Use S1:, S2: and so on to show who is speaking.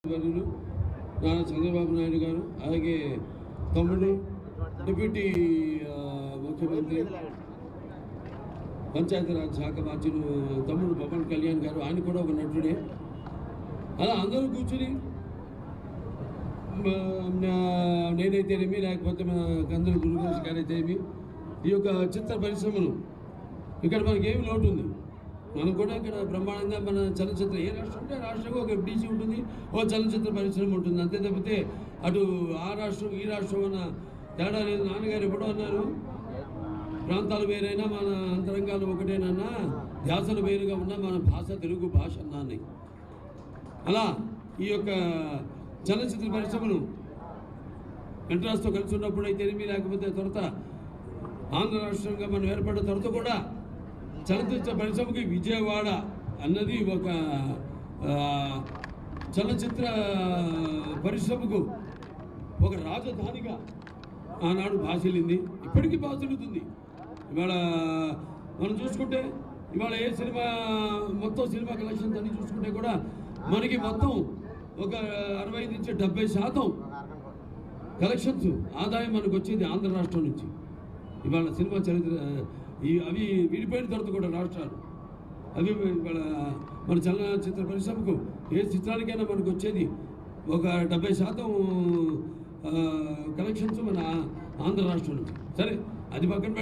S1: నారా చంద్రబాబు నాయుడు గారు, అలాగే తమ్ముడు డిప్యూటీ ముఖ్యమంత్రి పంచాయతీరాజ్ శాఖ మంత్రులు తమ్ముడు పవన్ కళ్యాణ్ గారు, ఆయన కూడా ఒక నటుడే. అలా అందరూ కూర్చుని నేనైతేనేమి, లేకపోతే మన గంధర్వ గురుగోష్ గారైతేనేమి, ఈ యొక్క చిత్ర పరిశ్రమను ఇక్కడ మనకేమి లోటు ఉంది. మనం కూడా ఇక్కడ బ్రహ్మాండంగా మన చలనచిత్ర ఏ రాష్ట్రం ఉంటే రాష్ట్రంగా ఒక ఎఫ్డీసీ ఉంటుంది, ఓ చలనచిత్ర పరిశ్రమ ఉంటుంది. అంతే తప్పితే అటు ఆ రాష్ట్రం ఈ రాష్ట్రం అన్న తేడా లేదు. నాన్నగారు ఎప్పుడో అన్నారు, ప్రాంతాలు వేరైనా మన అంతరంగాలు ఒకటేనన్నా, ధ్యాసలు వేరుగా ఉన్నా మన భాష తెలుగు భాష అన్నాన్ని. అలా ఈ యొక్క చలనచిత్ర పరిశ్రమను మెడ్రాస్తో కలిసి ఉన్నప్పుడు అయితేనేమి, లేకపోతే తర్వాత ఆంధ్ర రాష్ట్రంగా మనం ఏర్పడిన తర్వాత కూడా చలనచిత్ర పరిశ్రమకి విజయవాడ అన్నది ఒక చలనచిత్ర పరిశ్రమకు ఒక రాజధానిగా ఆనాడు భాషలింది, ఇప్పటికీ భాషలుతుంది. ఇవాళ మనం చూసుకుంటే ఇవాళ ఏ సినిమా మొత్తం సినిమా కలెక్షన్స్ అన్ని చూసుకుంటే కూడా మనకి మొత్తం ఒక 65 నుంచి 70% కలెక్షన్స్ ఆదాయం మనకు వచ్చేది ఆంధ్ర రాష్ట్రం నుంచి. ఇవాళ సినిమా చరిత్ర అవి విడిపోయిన తర్వాత కూడా రాష్ట్రాలు అవి ఇవాళ మన చలనచిత్ర పరిశ్రమకు ఏ చిత్రానికైనా మనకు వచ్చేది ఒక 70% కలెక్షన్స్ మన ఆంధ్ర రాష్ట్రం నుంచి. సరే, అది పక్కన